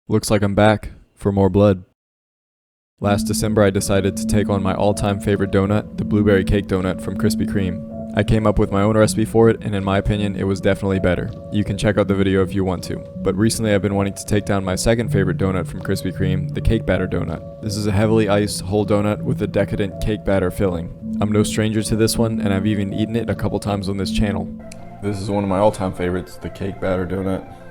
Looks like I'm back for more blood. Last December I decided to take on my all-time favorite donut, the blueberry cake donut from Krispy Kreme. I came up with my own recipe for it, and in my opinion it was definitely better. You can check out the video if you want to. But recently I've been wanting to take down my second favorite donut from Krispy Kreme, the cake batter donut. This is a heavily iced whole donut with a decadent cake batter filling. I'm no stranger to this one, and I've even eaten it a couple times on this channel. This is one of my all-time favorites, the cake batter donut.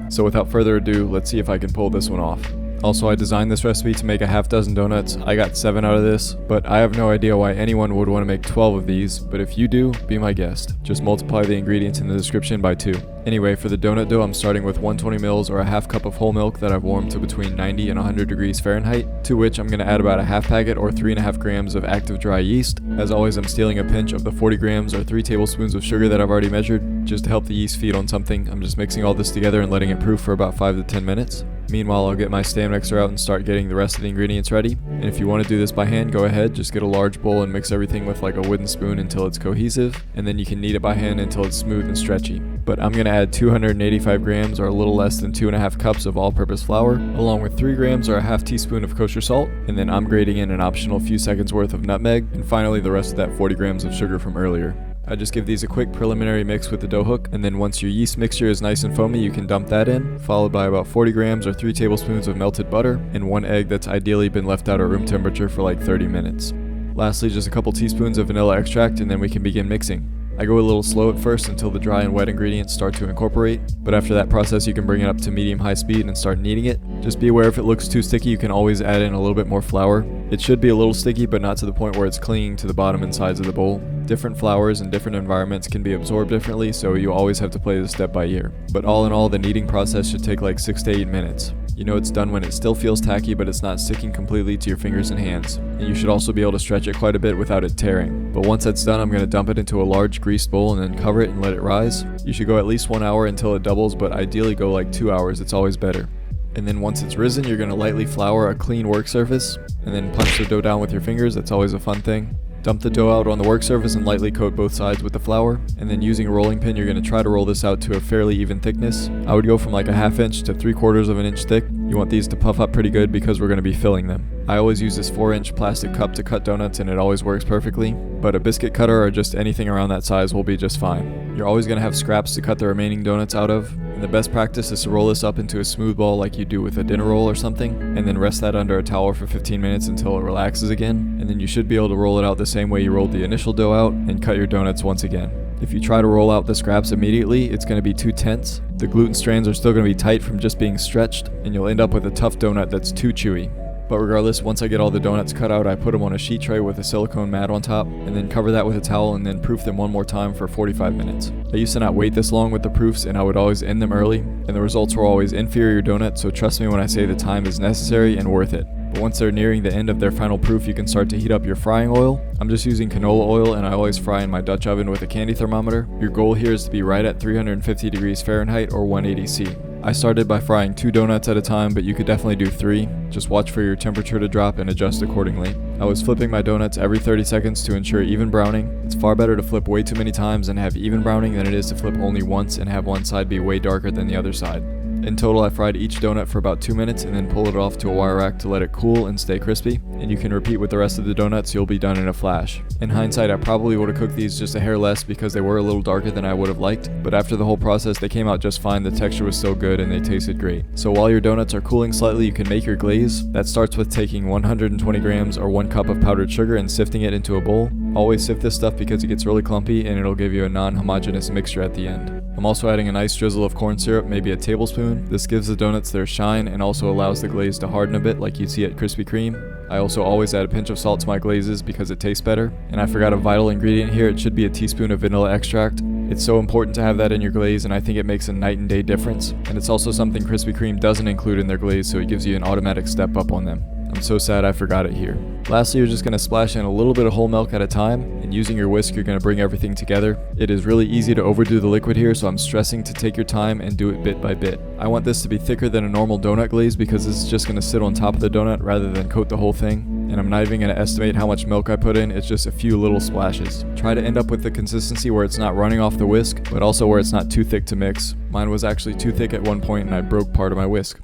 So without further ado, let's see if I can pull this one off. Also, I designed this recipe to make a half dozen donuts. I got 7 out of this, but I have no idea why anyone would want to make 12 of these, but if you do, be my guest. Just multiply the ingredients in the description by 2. Anyway, for the donut dough, I'm starting with 120 mils or a half cup of whole milk that I've warmed to between 90 and 100 degrees Fahrenheit, to which I'm going to add about a half packet or 3.5 grams of active dry yeast. As always, I'm stealing a pinch of the 40 grams or 3 tablespoons of sugar that I've already measured. Just to help the yeast feed on something, I'm just mixing all this together and letting it proof for about 5 to 10 minutes. Meanwhile, I'll get my stand mixer out and start getting the rest of the ingredients ready. And if you want to do this by hand, go ahead, just get a large bowl and mix everything with like a wooden spoon until it's cohesive, and then you can knead it by hand until it's smooth and stretchy. But I'm going to add 285 grams or a little less than 2.5 cups of all-purpose flour, along with 3 grams or a half teaspoon of kosher salt, and then I'm grating in an optional few seconds worth of nutmeg, and finally the rest of that 40 grams of sugar from earlier. I just give these a quick preliminary mix with the dough hook, and then once your yeast mixture is nice and foamy, you can dump that in, followed by about 40 grams or 3 tablespoons of melted butter, and 1 egg that's ideally been left out at room temperature for like 30 minutes. Lastly, just a couple teaspoons of vanilla extract, and then we can begin mixing. I go a little slow at first until the dry and wet ingredients start to incorporate, but after that process you can bring it up to medium-high speed and start kneading it. Just be aware if it looks too sticky, you can always add in a little bit more flour. It should be a little sticky, but not to the point where it's clinging to the bottom and sides of the bowl. Different flours and different environments can be absorbed differently, so you always have to play this step by ear. But all in all, the kneading process should take like 6 to 8 minutes. You know it's done when it still feels tacky, but it's not sticking completely to your fingers and hands. And you should also be able to stretch it quite a bit without it tearing. But once that's done, I'm going to dump it into a large greased bowl and then cover it and let it rise. You should go at least 1 hour until it doubles, but ideally go like 2 hours, it's always better. And then once it's risen, you're going to lightly flour a clean work surface, and then punch the dough down with your fingers. That's always a fun thing. Dump the dough out on the work surface and lightly coat both sides with the flour, and then using a rolling pin you're going to try to roll this out to a fairly even thickness. I would go from like a 1/2 inch to 3/4 of an inch thick. You want these to puff up pretty good because we're going to be filling them. I always use this 4-inch plastic cup to cut donuts and it always works perfectly, but a biscuit cutter or just anything around that size will be just fine. You're always going to have scraps to cut the remaining donuts out of, and the best practice is to roll this up into a smooth ball like you do with a dinner roll or something, and then rest that under a towel for 15 minutes until it relaxes again, and then you should be able to roll it out the same way you rolled the initial dough out and cut your donuts once again. If you try to roll out the scraps immediately, it's going to be too tense. The gluten strands are still going to be tight from just being stretched, and you'll end up with a tough donut that's too chewy. But regardless, once I get all the donuts cut out, I put them on a sheet tray with a silicone mat on top, and then cover that with a towel and then proof them one more time for 45 minutes. I used to not wait this long with the proofs, and I would always end them early, and the results were always inferior donuts, so trust me when I say the time is necessary and worth it. But once they're nearing the end of their final proof, you can start to heat up your frying oil. I'm just using canola oil, and I always fry in my Dutch oven with a candy thermometer. Your goal here is to be right at 350 degrees Fahrenheit or 180 C. I started by frying 2 donuts at a time, but you could definitely do 3. Just watch for your temperature to drop and adjust accordingly. I was flipping my donuts every 30 seconds to ensure even browning. It's far better to flip way too many times and have even browning than it is to flip only once and have one side be way darker than the other side. In total, I fried each donut for about 2 minutes and then pulled it off to a wire rack to let it cool and stay crispy. And you can repeat with the rest of the donuts, you'll be done in a flash. In hindsight, I probably would have cooked these just a hair less because they were a little darker than I would have liked, but after the whole process, they came out just fine. The texture was still good and they tasted great. So while your donuts are cooling slightly, you can make your glaze. That starts with taking 120 grams or 1 cup of powdered sugar and sifting it into a bowl. Always sift this stuff because it gets really clumpy and it'll give you a non-homogeneous mixture at the end. I'm also adding a nice drizzle of corn syrup, maybe a tablespoon. This gives the donuts their shine and also allows the glaze to harden a bit like you see at Krispy Kreme. I also always add a pinch of salt to my glazes because it tastes better. And I forgot a vital ingredient here, it should be a teaspoon of vanilla extract. It's so important to have that in your glaze, and I think it makes a night and day difference. And it's also something Krispy Kreme doesn't include in their glaze, so it gives you an automatic step up on them. I'm so sad I forgot it here. Lastly, you're just going to splash in a little bit of whole milk at a time, and using your whisk you're going to bring everything together. It is really easy to overdo the liquid here, so I'm stressing to take your time and do it bit by bit. I want this to be thicker than a normal donut glaze because this is just going to sit on top of the donut rather than coat the whole thing. And I'm not even going to estimate how much milk I put in, it's just a few little splashes. Try to end up with the consistency where it's not running off the whisk, but also where it's not too thick to mix. Mine was actually too thick at one point and I broke part of my whisk.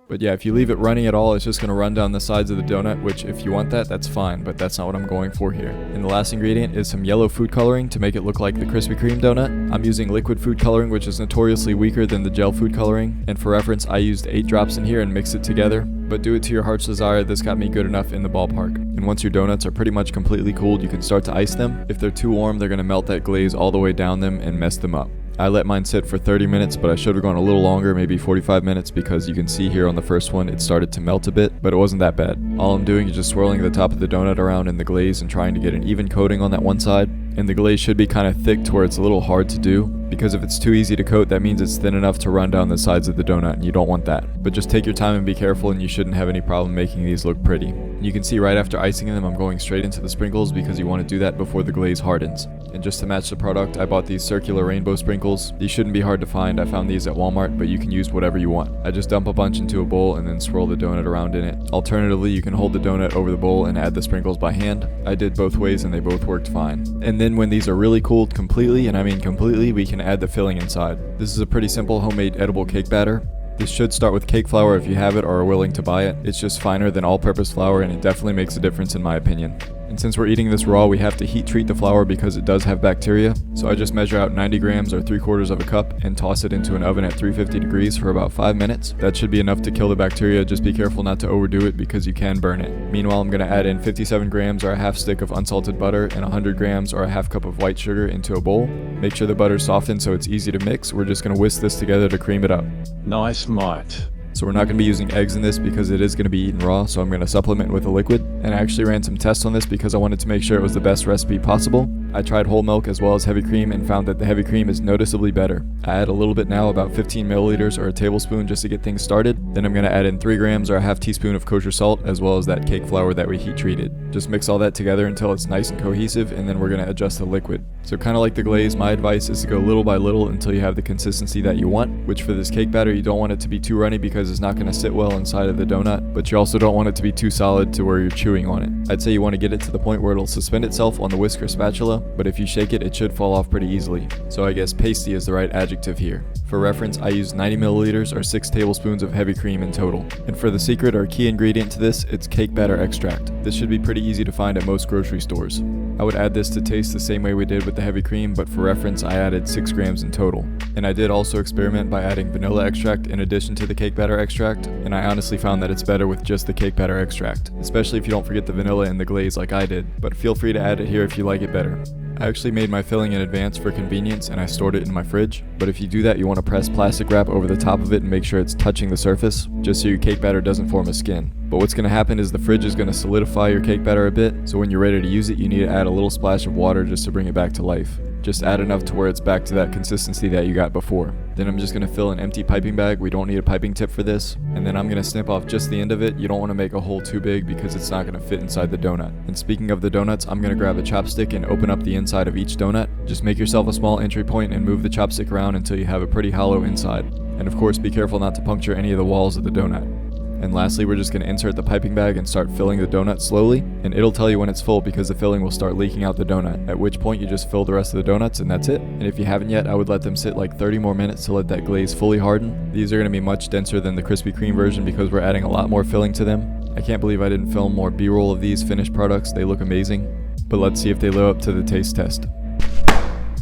But yeah, if you leave it runny at all, it's just going to run down the sides of the donut, which if you want that, that's fine, but that's not what I'm going for here. And the last ingredient is some yellow food coloring to make it look like the Krispy Kreme donut. I'm using liquid food coloring, which is notoriously weaker than the gel food coloring. And for reference, I used 8 drops in here and mixed it together. But do it to your heart's desire, this got me good enough in the ballpark. And once your donuts are pretty much completely cooled, you can start to ice them. If they're too warm, they're going to melt that glaze all the way down them and mess them up. I let mine sit for 30 minutes, but I should have gone a little longer, maybe 45 minutes, because you can see here on the first one it started to melt a bit, but it wasn't that bad. All I'm doing is just swirling the top of the donut around in the glaze and trying to get an even coating on that one side. And the glaze should be kind of thick to where it's a little hard to do, because if it's too easy to coat, that means it's thin enough to run down the sides of the donut, and you don't want that. But just take your time and be careful, and you shouldn't have any problem making these look pretty. You can see right after icing them, I'm going straight into the sprinkles because you want to do that before the glaze hardens. And just to match the product, I bought these circular rainbow sprinkles. These shouldn't be hard to find. I found these at Walmart, but you can use whatever you want. I just dump a bunch into a bowl and then swirl the donut around in it. Alternatively, you can hold the donut over the bowl and add the sprinkles by hand. I did both ways and they both worked fine. And then when these are really cooled completely, and I mean completely, we can add the filling inside. This is a pretty simple homemade edible cake batter. This should start with cake flour if you have it or are willing to buy it. It's just finer than all-purpose flour and it definitely makes a difference in my opinion. And since we're eating this raw, we have to heat treat the flour because it does have bacteria. So I just measure out 90 grams or 3/4 of a cup and toss it into an oven at 350 degrees for about 5 minutes. That should be enough to kill the bacteria. Just be careful not to overdo it because you can burn it. Meanwhile, I'm going to add in 57 grams or a half stick of unsalted butter and 100 grams or a half cup of white sugar into a bowl. Make sure the butter's softened so it's easy to mix. We're just going to whisk this together to cream it up. Nice, mate. So we're not going to be using eggs in this because it is going to be eaten raw, so I'm going to supplement with a liquid. And I actually ran some tests on this because I wanted to make sure it was the best recipe possible. I tried whole milk as well as heavy cream and found that the heavy cream is noticeably better. I add a little bit now, about 15 milliliters or a tablespoon just to get things started. Then I'm going to add in 3 grams or a half teaspoon of kosher salt as well as that cake flour that we heat treated. Just mix all that together until it's nice and cohesive, and then we're going to adjust the liquid. So kind of like the glaze, my advice is to go little by little until you have the consistency that you want, which for this cake batter you don't want it to be too runny because it's not going to sit well inside of the donut, but you also don't want it to be too solid to where you're chewing on it. I'd say you want to get it to the point where it'll suspend itself on the whisk or spatula, but if you shake it, it should fall off pretty easily. So I guess pasty is the right adjective here. For reference, I used 90 milliliters or 6 tablespoons of heavy cream in total. And for the secret or key ingredient to this, it's cake batter extract. This should be pretty easy to find at most grocery stores. I would add this to taste the same way we did with the heavy cream, but for reference, I added 6 grams in total. And I did also experiment by adding vanilla extract in addition to the cake batter extract, and I honestly found that it's better with just the cake batter extract, especially if you don't forget the vanilla in the glaze like I did, but feel free to add it here if you like it better. I actually made my filling in advance for convenience and I stored it in my fridge, but if you do that you want to press plastic wrap over the top of it and make sure it's touching the surface, just so your cake batter doesn't form a skin. But what's going to happen is the fridge is going to solidify your cake batter a bit, so when you're ready to use it you need to add a little splash of water just to bring it back to life. Just add enough to where it's back to that consistency that you got before. Then I'm just going to fill an empty piping bag. We don't need a piping tip for this. And then I'm going to snip off just the end of it. You don't want to make a hole too big because it's not going to fit inside the donut. And speaking of the donuts, I'm going to grab a chopstick and open up the inside of each donut. Just make yourself a small entry point and move the chopstick around until you have a pretty hollow inside. And of course, be careful not to puncture any of the walls of the donut. And lastly, we're just going to insert the piping bag and start filling the donut slowly, and it'll tell you when it's full because the filling will start leaking out the donut, at which point you just fill the rest of the donuts and that's it. And if you haven't yet, I would let them sit like 30 more minutes to let that glaze fully harden. These are going to be much denser than the Krispy Kreme version because we're adding a lot more filling to them. I can't believe I didn't film more B-roll of these finished products. They look amazing, but let's see if they live up to the taste test.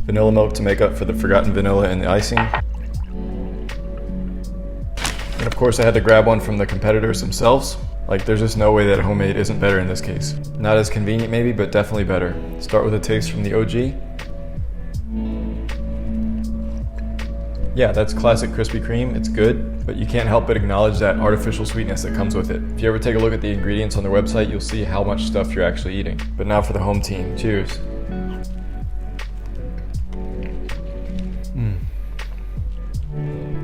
Vanilla milk to make up for the forgotten vanilla in the icing. And of course I had to grab one from the competitors themselves. Like, there's just no way that homemade isn't better in this case. Not as convenient maybe, but definitely better. Start with a taste from the OG. Yeah, that's classic Krispy Kreme. It's good, but you can't help but acknowledge that artificial sweetness that comes with it. If you ever take a look at the ingredients on their website, you'll see how much stuff you're actually eating. But now for the home team. Cheers.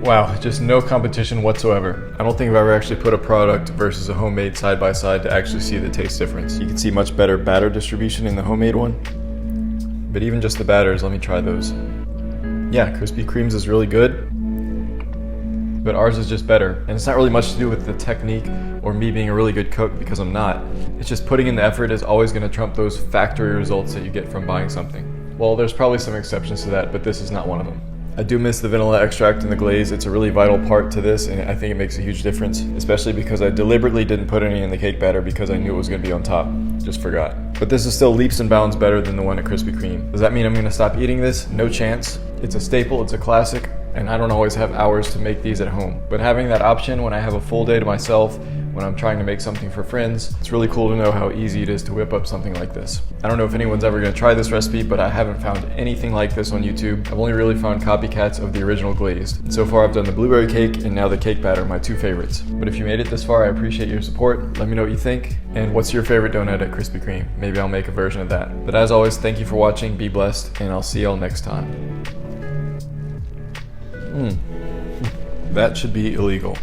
Wow, just no competition whatsoever. I don't think I've ever actually put a product versus a homemade side by side to actually see the taste difference. You can see much better batter distribution in the homemade one. But even just the batters, let me try those. Yeah, Krispy Kreme's is really good, but ours is just better. And it's not really much to do with the technique or me being a really good cook, because I'm not. It's just putting in the effort is always going to trump those factory results that you get from buying something. Well, there's probably some exceptions to that, but this is not one of them. I do miss the vanilla extract in the glaze. It's a really vital part to this, and I think it makes a huge difference, especially because I deliberately didn't put any in the cake batter because I knew it was going to be on top. Just forgot. But this is still leaps and bounds better than the one at Krispy Kreme. Does that mean I'm going to stop eating this? No chance. It's a staple, it's a classic, and I don't always have hours to make these at home. But having that option when I have a full day to myself, when I'm trying to make something for friends, it's really cool to know how easy it is to whip up something like this. I don't know if anyone's ever going to try this recipe, but I haven't found anything like this on YouTube. I've only really found copycats of the original glazed. And so far I've done the blueberry cake and now the cake batter, my two favorites. But if you made it this far, I appreciate your support. Let me know what you think. And what's your favorite donut at Krispy Kreme? Maybe I'll make a version of that. But as always, thank you for watching, be blessed, and I'll see y'all next time. That should be illegal.